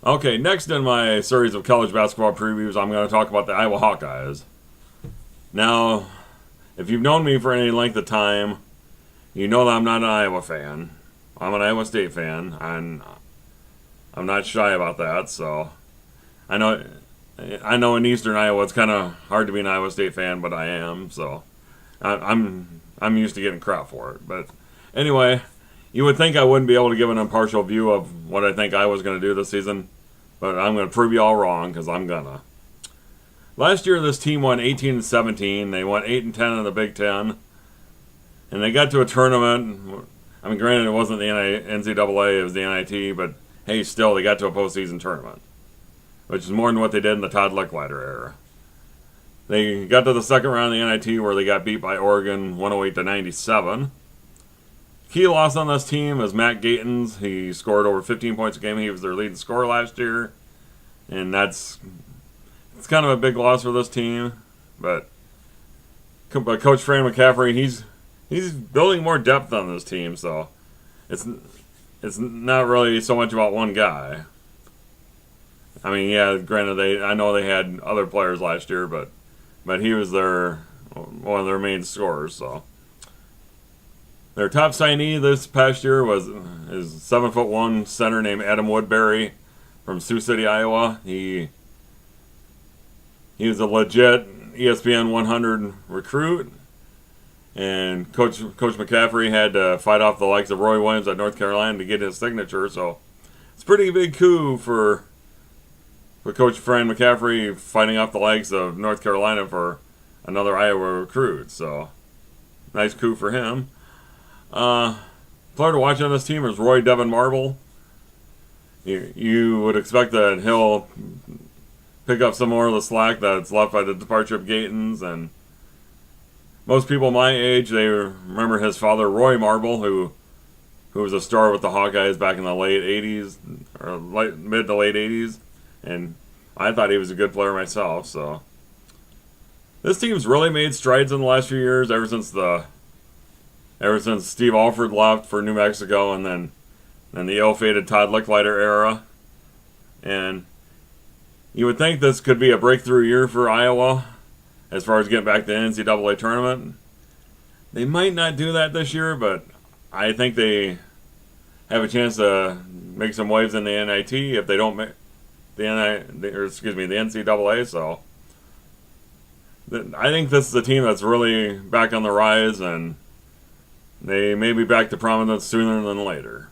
Okay, next in my series of college basketball previews, I'm going to talk about the Iowa Hawkeyes. Now, if you've known me for any length of time, you know that I'm not an Iowa fan. I'm an Iowa State fan, and I'm not shy about that. So, I know, I know in Eastern Iowa it's kind of hard to be an Iowa State fan, but I am. So, I'm used to getting crap for it. But anyway, you would think I wouldn't be able to give an impartial view of what I think Iowa's going to do this season, but I'm going to prove you all wrong because I'm gonna. Last year, this team won 18-17. They won 8-10 in the Big Ten, and they got to a tournament. I mean, granted, it wasn't the NCAA; it was the NIT. But hey, still, they got to a postseason tournament, which is more than what they did in the Todd Licklider era. They got to the second round of the NIT where they got beat by Oregon 108-97. Key loss on this team is Matt Gatens. He scored over 15 points a game. He was their leading scorer last year, and it's kind of a big loss for this team. But Coach Fran McCaffrey, he's building more depth on this team, so it's not really so much about one guy. I mean, yeah, granted, I know they had other players last year, but he was one of their main scorers. So their top signee this past year is 7'1" center named Adam Woodbury from Sioux City, Iowa. He was a legit ESPN 100 recruit, and Coach McCaffrey had to fight off the likes of Roy Williams at North Carolina to get his signature. So it's a pretty big coup for Coach Fran McCaffrey fighting off the likes of North Carolina for another Iowa recruit. So nice coup for him. Player to watch on this team is Roy Devin Marble. You would expect that he'll pick up some more of the slack that's left by the departure of Gatens, and most people my age, they remember his father, Roy Marble, who was a star with the Hawkeyes back in the late 80s, or mid to late 80s, and I thought he was a good player myself. So this team's really made strides in the last few years, ever since Steve Alford left for New Mexico, and then the ill-fated Todd Licklider era. And you would think this could be a breakthrough year for Iowa as far as getting back to the NCAA tournament. They might not do that this year, but I think they have a chance to make some waves in the NIT if they don't make the NCAA. So I think this is a team that's really back on the rise, and they may be back to prominence sooner than later.